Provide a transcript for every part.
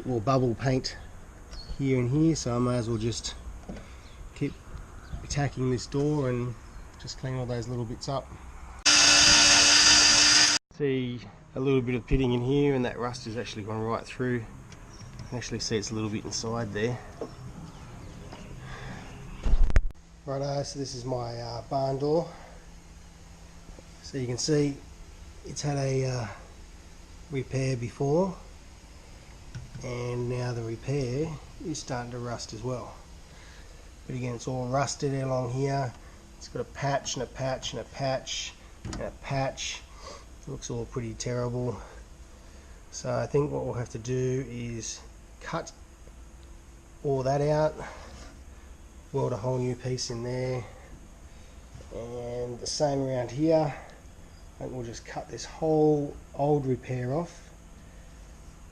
bit more bubble paint here and here, so I may as well just keep attacking this door and just clean all those little bits up. See a little bit of pitting in here, and that rust has actually gone right through. You can actually see it's a little bit inside there. Righto, so this is my barn door. So you can see it's had a repair before, and now the repair is starting to rust as well. But again, it's all rusted along here. It's got a patch and a patch and a patch and a patch. It looks all pretty terrible. So I think what we'll have to do is cut all that out, weld a whole new piece in there, and the same around here. I think we'll just cut this whole old repair off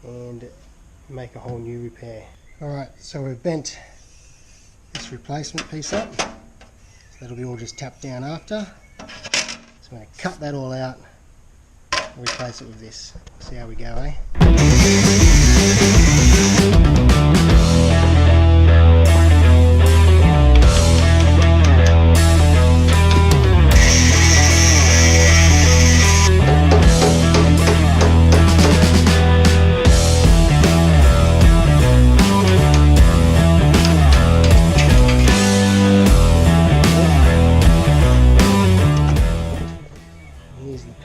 and make a whole new repair. Alright, so we've bent this replacement piece up, so that'll be all just tapped down after. So I'm going to cut that all out and replace it with this. See how we go, eh?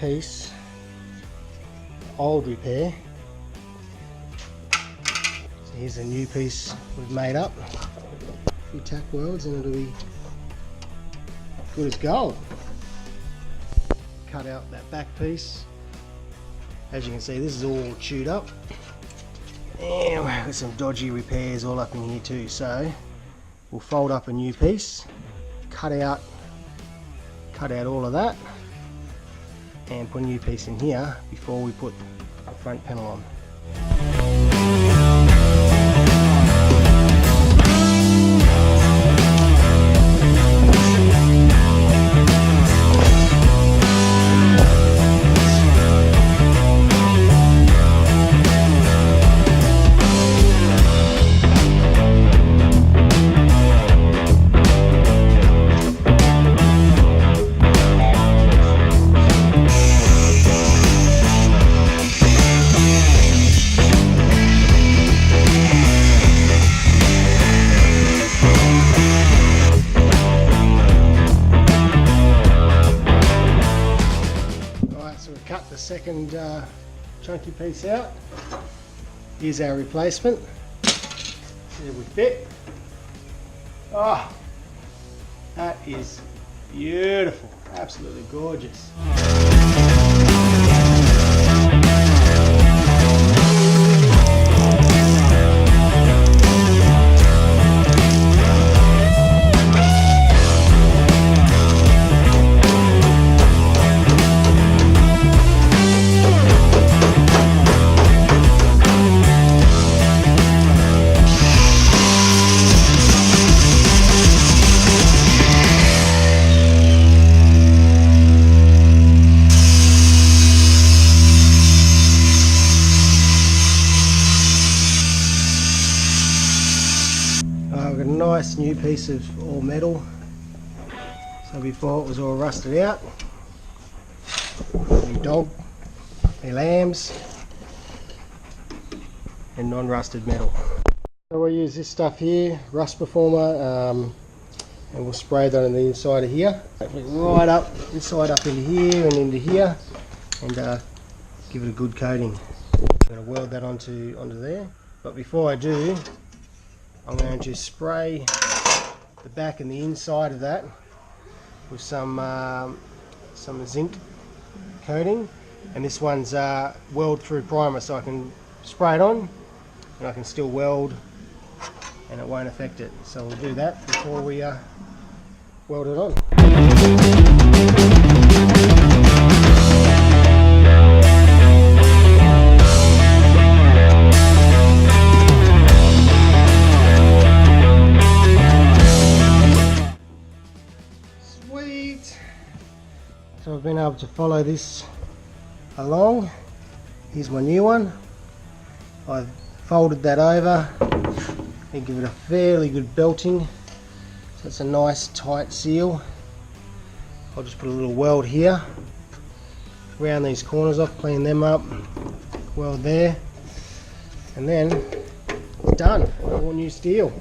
Piece, old repair. So here's a new piece we've made up. A few tack welds and it'll be good as gold. Cut out that back piece. As you can see, this is all chewed up, and we've got some dodgy repairs all up in here too. So we'll fold up a new piece, cut out all of that, and put a new piece in here before we put the front panel on. Cut the second chunky piece out. Here's our replacement. There we fit. Oh, that is beautiful, absolutely gorgeous. We've got a nice new piece of all metal. So before it was all rusted out. New dog, new lambs, and non-rusted metal. So we'll use this stuff here, rust performer, and we'll spray that on the inside of here. Right up, inside up into here and into here, and give it a good coating. I'm going to weld that onto there. But before I do, I'm going to spray the back and the inside of that with some zinc coating, and this one's weld through primer, so I can spray it on and I can still weld and it won't affect it. So we'll do that before we weld it on. So I've been able to follow this along. Here's my new one. I've folded that over and give it a fairly good belting, so it's a nice tight seal. I'll just put a little weld here, round these corners off, clean them up, weld there, and then it's done. All new steel.